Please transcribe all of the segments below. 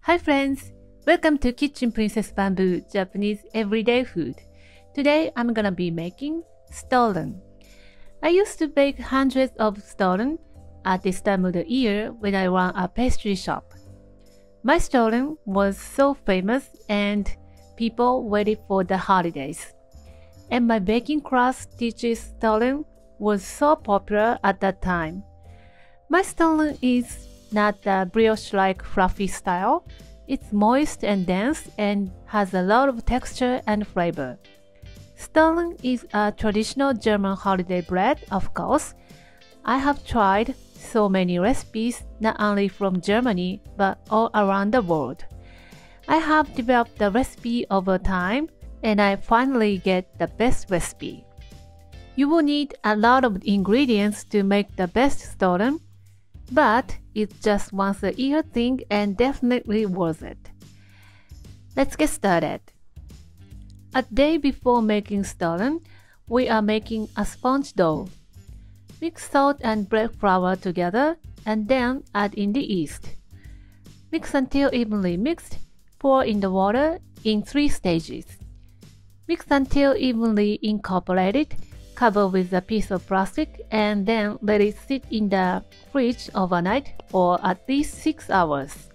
Hi friends! Welcome to Kitchen Princess Bamboo Japanese Everyday Food. Today I'm gonna be making stollen. I used to bake hundreds of stollen at this time of the year when I ran a pastry shop. My stollen was so famous and people waited for the holidays. And my baking class teaches stollen was so popular at that time. My stollen is not the brioche-like fluffy style. It's moist and dense and has a lot of texture and flavor. Stollen is a traditional German holiday bread, of course. I have tried so many recipes not only from Germany but all around the world. I have developed the recipe over time and I finally get the best recipe. You will need a lot of ingredients to make the best stollen, but it's just once a year thing and definitely worth it. Let's get started. A day before making stollen, we are making a sponge dough. Mix salt and bread flour together and then add in the yeast. Mix until evenly mixed. Pour in the water in 3 stages. Mix until evenly incorporated. Cover with a piece of plastic and then let it sit in the fridge overnight or at least 6 hours.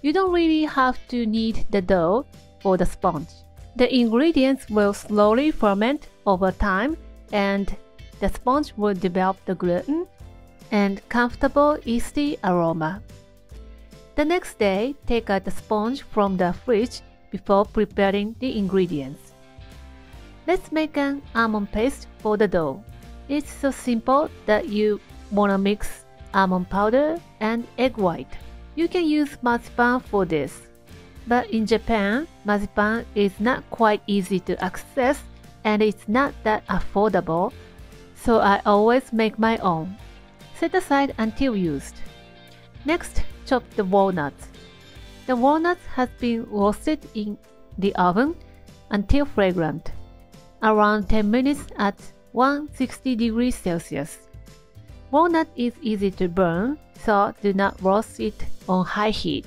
You don't really have to knead the dough for the sponge. The ingredients will slowly ferment over time and the sponge will develop the gluten and comfortable yeasty aroma. The next day, take out the sponge from the fridge before preparing the ingredients. Let's make an almond paste for the dough. It's so simple that you wanna mix almond powder and egg white. You can use marzipan for this, but in Japan, marzipan is not quite easy to access and it's not that affordable, so I always make my own. Set aside until used. Next, chop the walnuts. The walnuts has been roasted in the oven until fragrant, around 10 minutes at 160 degrees Celsius. Walnut is easy to burn, so do not roast it on high heat.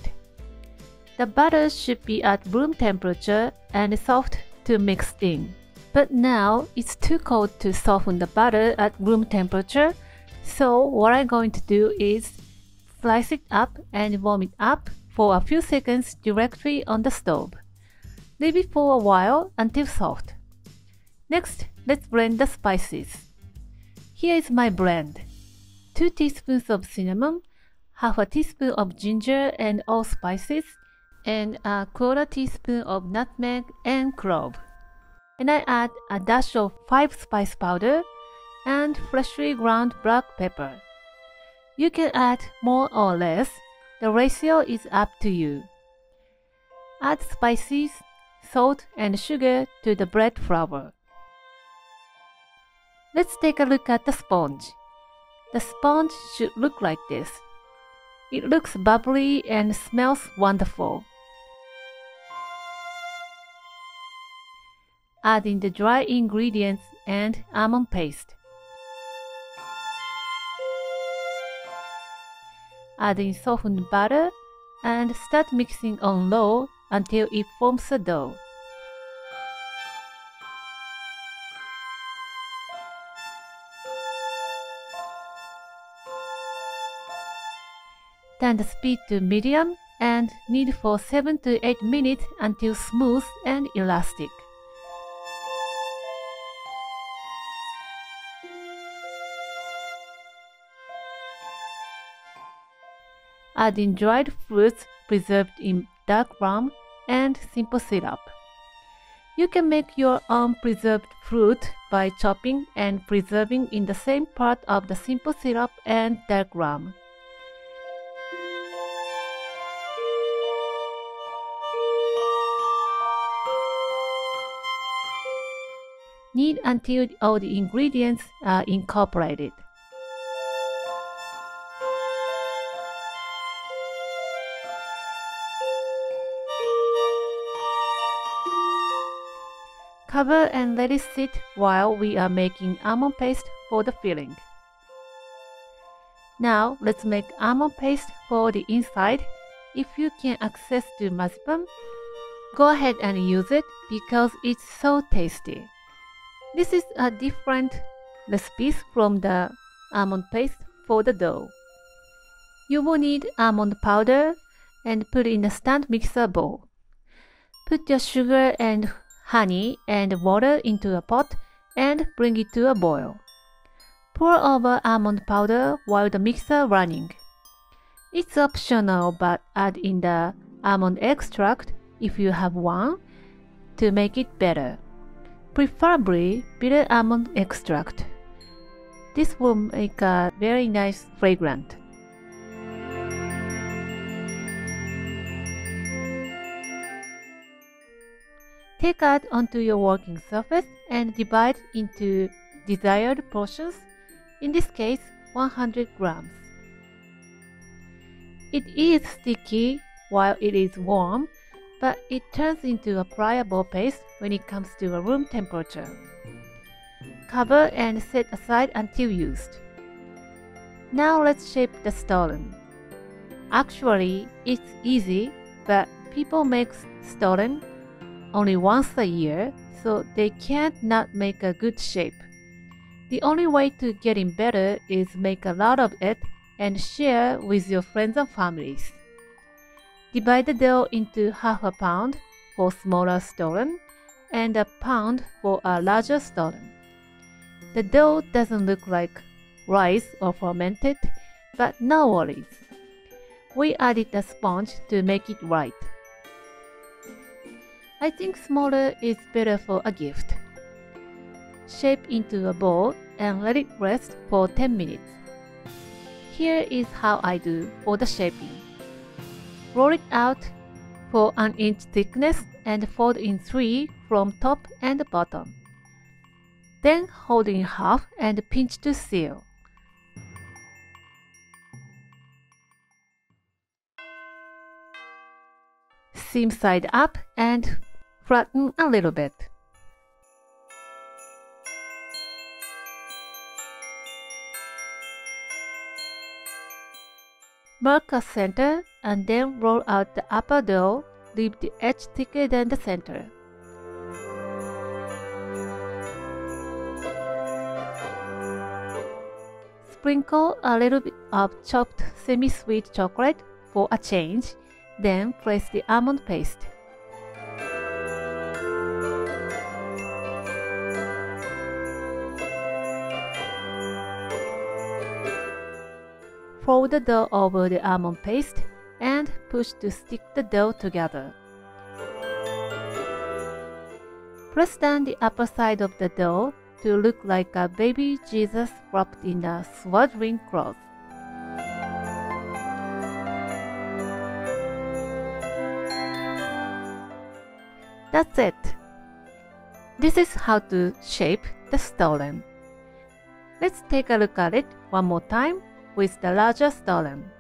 The butter should be at room temperature and soft to mix in. But now it's too cold to soften the butter at room temperature, so what I'm going to do is slice it up and warm it up for a few seconds directly on the stove. Leave it for a while until soft. Next, let's blend the spices. Here is my blend. 2 teaspoons of cinnamon, half a teaspoon of ginger and allspices, and a 1/4 teaspoon of nutmeg and clove. And I add a dash of 5 spice powder and freshly ground black pepper. You can add more or less. The ratio is up to you. Add spices, salt, and sugar to the bread flour. Let's take a look at the sponge. The sponge should look like this. It looks bubbly and smells wonderful. Add in the dry ingredients and almond paste. Add in softened butter and start mixing on low until it forms a dough. Turn the speed to medium and knead for 7 to 8 minutes until smooth and elastic. Add in dried fruits preserved in dark rum and simple syrup. You can make your own preserved fruit by chopping and preserving in the same part of the simple syrup and dark rum. Knead until all the ingredients are incorporated. Cover and let it sit while we are making almond paste for the filling. Now let's make almond paste for the inside if you can access to marzipan, go ahead and use it because it's so tasty. This is a different recipe from the almond paste for the dough. You will need almond powder and put in a stand mixer bowl. Put your sugar and honey and water into a pot and bring it to a boil. Pour over almond powder while the mixer running. It's optional, but add in the almond extract if you have one to make it better. Preferably bitter almond extract. This will make a very nice fragrance. Take out onto your working surface and divide into desired portions, in this case 100 grams. It is sticky while it is warm, but it turns into a pliable paste when it comes to a room temperature. Cover and set aside until used. Now let's shape the stollen. Actually, it's easy, but people make stollen only once a year, so they can't not make a good shape. The only way to get it better is make a lot of it and share with your friends and families. Divide the dough into half a pound for smaller stollen and a pound for a larger stollen. The dough doesn't look like rice or fermented, but no worries. We added a sponge to make it right. I think smaller is better for a gift. Shape into a ball and let it rest for 10 minutes. Here is how I do for the shaping. Roll it out for an inch thickness and fold in 3 from top and bottom. Then hold in half and pinch to seal. Seam side up and flatten a little bit. Mark a center and then roll out the upper dough. Leave the edge thicker than the center. Sprinkle a little bit of chopped semi-sweet chocolate for a change, then place the almond paste. Fold the dough over the almond paste and push to stick the dough together. Press down the upper side of the dough to look like a baby Jesus wrapped in a swaddling cloth. That's it. This is how to shape the stollen. Let's take a look at it one more time with the larger stollen.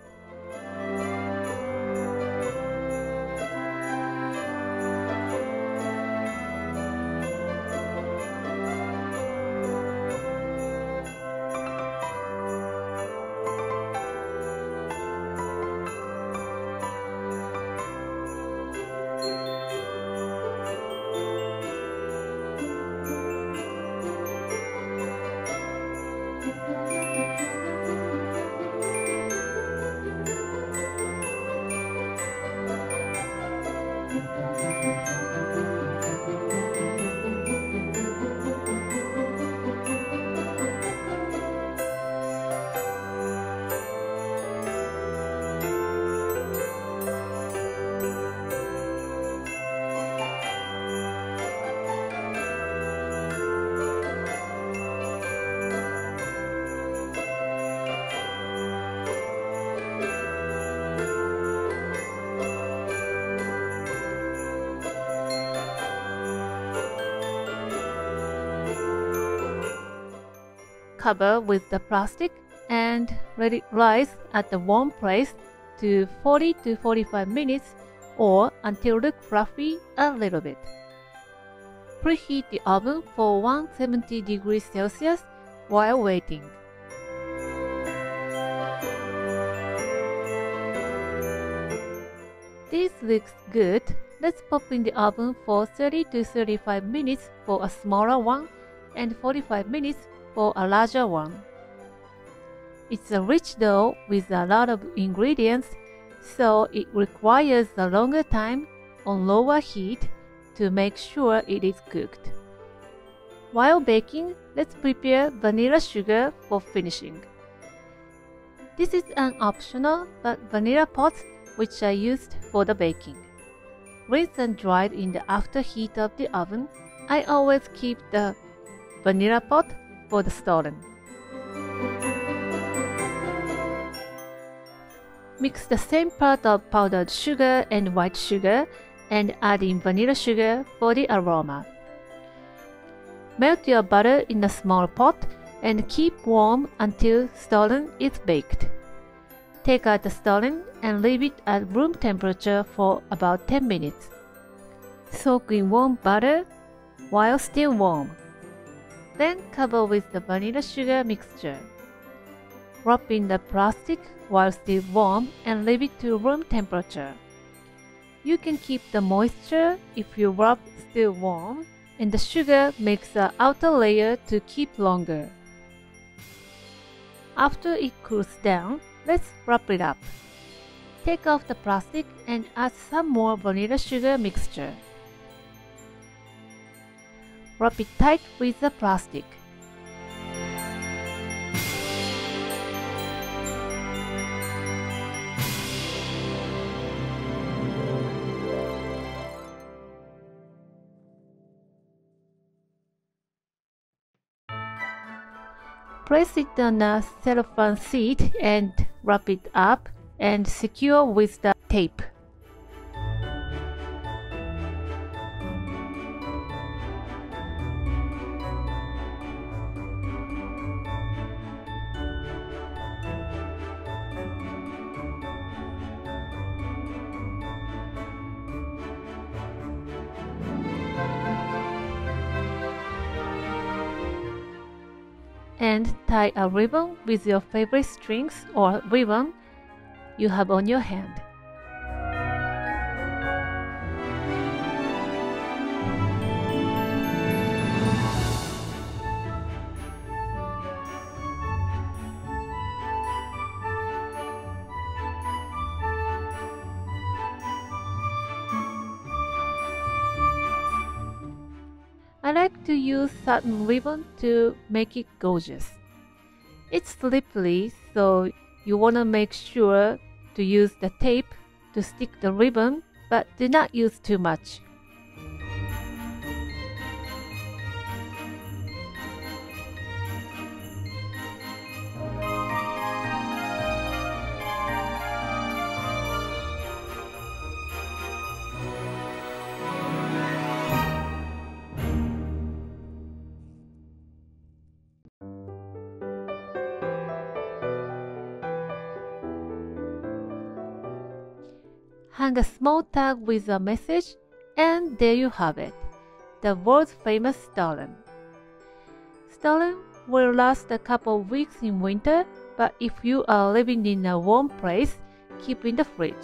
Cover with the plastic and let it rise at a warm place to 40 to 45 minutes or until it looks fluffy a little bit. Preheat the oven for 170 degrees Celsius while waiting. This looks good. Let's pop in the oven for 30 to 35 minutes for a smaller one and 45 minutes for a larger one. It's a rich dough with a lot of ingredients, so it requires a longer time on lower heat to make sure it is cooked. While baking, let's prepare vanilla sugar for finishing. This is an optional but vanilla pot which I used for the baking. Rinsed and dried in the afterheat of the oven, I always keep the vanilla pot for the stollen. Mix the same part of powdered sugar and white sugar and add in vanilla sugar for the aroma. Melt your butter in a small pot and keep warm until stollen is baked. Take out the stollen and leave it at room temperature for about 10 minutes. Soak in warm butter while still warm. Then cover with the vanilla sugar mixture. Wrap in the plastic while still warm and leave it to room temperature. You can keep the moisture if your wrap still warm, and the sugar makes the outer layer to keep longer. After it cools down, let's wrap it up. Take off the plastic and add some more vanilla sugar mixture. Wrap it tight with the plastic. Place it on a cellophane sheet and wrap it up and secure with the tape. And tie a ribbon with your favorite strings or ribbon you have on your hand. I like to use satin ribbon to make it gorgeous. It's slippery, so you want to make sure to use the tape to stick the ribbon, but do not use too much. Hang a small tag with a message, and there you have it, the world's famous stollen. Stollen will last a couple of weeks in winter, but if you are living in a warm place, keep in the fridge.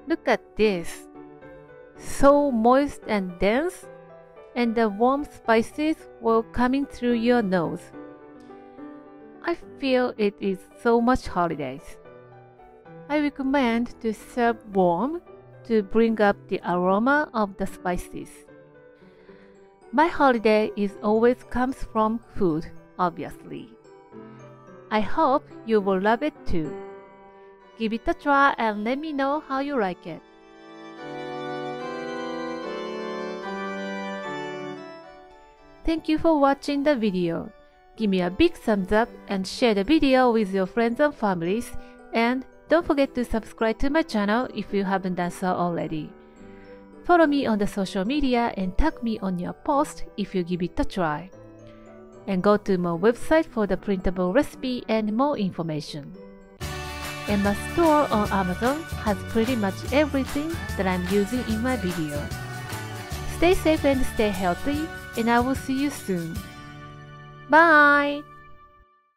Look at this, so moist and dense, and the warm spices will coming through your nose. I feel it is so much holidays. I recommend to serve warm to bring up the aroma of the spices. My holiday is always comes from food, obviously. I hope you will love it too. Give it a try and let me know how you like it. Thank you for watching the video. Give me a big thumbs up and share the video with your friends and families, and don't forget to subscribe to my channel if you haven't done so already. Follow me on the social media and tag me on your post if you give it a try. And go to my website for the printable recipe and more information. And my store on Amazon has pretty much everything that I'm using in my video. Stay safe and stay healthy, and I will see you soon. Bye!